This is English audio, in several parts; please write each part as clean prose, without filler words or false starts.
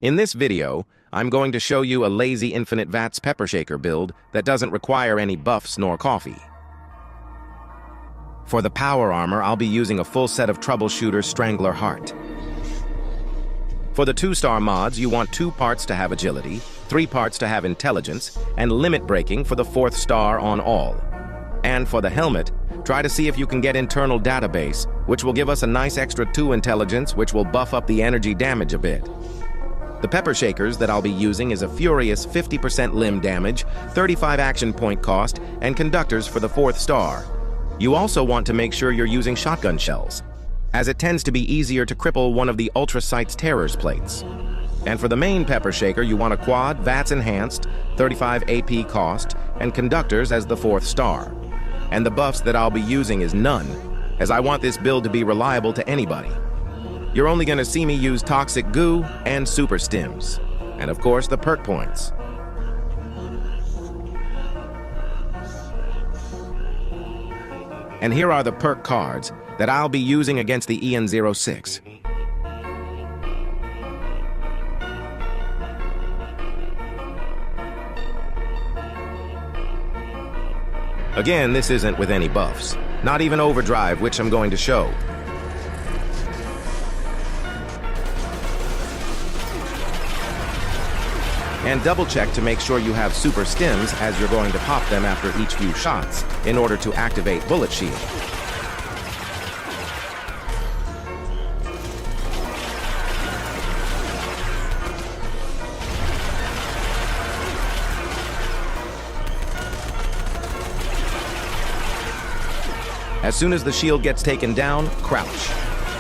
In this video, I'm going to show you a lazy infinite V.A.T.S pepper shaker build that doesn't require any buffs nor coffee. For the power armor, I'll be using a full set of Troubleshooter Strangler Heart. For the 2-star mods, you want 2 parts to have agility, 3 parts to have intelligence, and limit breaking for the 4th star on all. And for the helmet, try to see if you can get internal database, which will give us a nice extra 2 intelligence, which will buff up the energy damage a bit. The pepper shakers that I'll be using is a furious 50% limb damage, 35 action point cost, and conductors for the 4th star. You also want to make sure you're using shotgun shells, as it tends to be easier to cripple one of the Ultracite's terror's plates. And for the main pepper shaker, you want a quad, V.A.T.S enhanced, 35 AP cost, and conductors as the 4th star. And the buffs that I'll be using is none, as I want this build to be reliable to anybody. You're only going to see me use Toxic Goo and Super Stims, and of course the Perk Points. And here are the perk cards that I'll be using against the En06. Again, this isn't with any buffs, not even overdrive, which I'm going to show. And double check to make sure you have super stims, as you're going to pop them after each few shots in order to activate bullet shield. As soon as the shield gets taken down, crouch.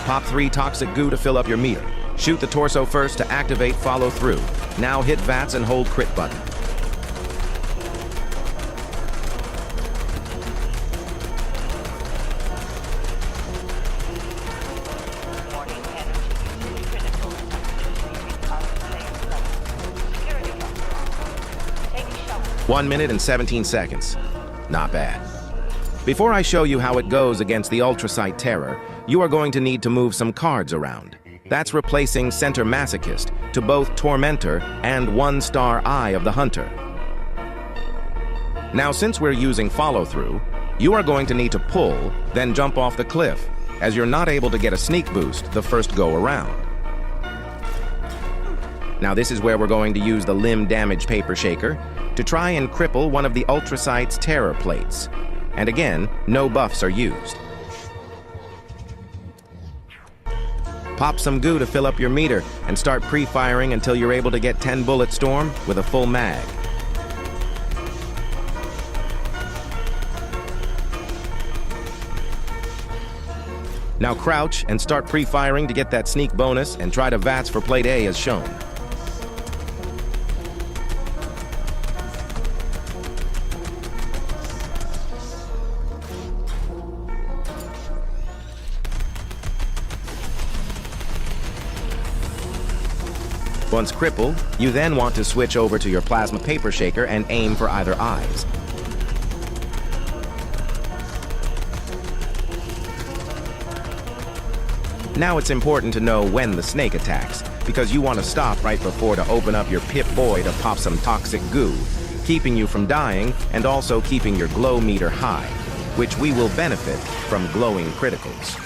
Pop 3 Toxic Goo to fill up your meter. Shoot the torso first to activate follow through. Now hit V.A.T.S and hold crit button. One minute and 17 seconds. Not bad. Before I show you how it goes against the Ultracite Terror, you are going to need to move some cards around. That's replacing Center Masochist to both Tormentor and 1-star Eye of the Hunter. Now, since we're using follow-through, you are going to need to pull, then jump off the cliff, as you're not able to get a sneak boost the first go-around. Now, this is where we're going to use the limb damage paper shaker to try and cripple one of the Ultracite's terror plates. And again, no buffs are used. Pop some goo to fill up your meter and start pre-firing until you're able to get 10 bullet storm with a full mag. Now crouch and start pre-firing to get that sneak bonus and try to V.A.T.S for plate A as shown. Once crippled, you then want to switch over to your plasma paper shaker and aim for either eyes. Now it's important to know when the snake attacks, because you want to stop right before to open up your Pip-Boy to pop some toxic goo, keeping you from dying and also keeping your glow meter high, which we will benefit from glowing criticals.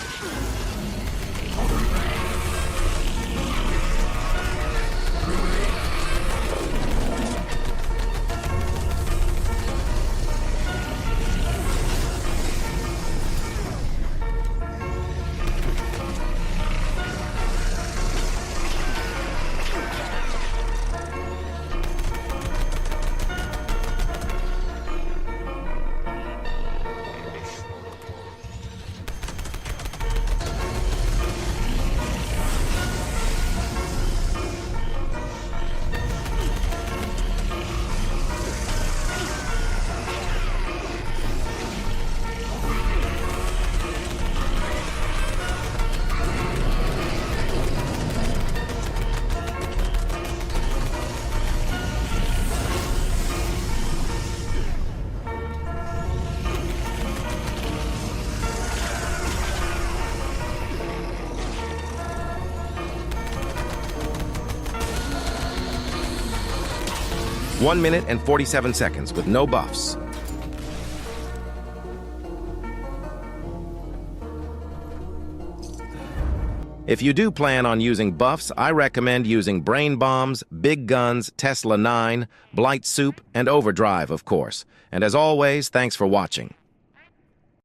1 minute and 47 seconds with no buffs. If you do plan on using buffs, I recommend using Brain Bombs, Big Guns, Tesla 9, Blight Soup, and Overdrive, of course. And as always, thanks for watching.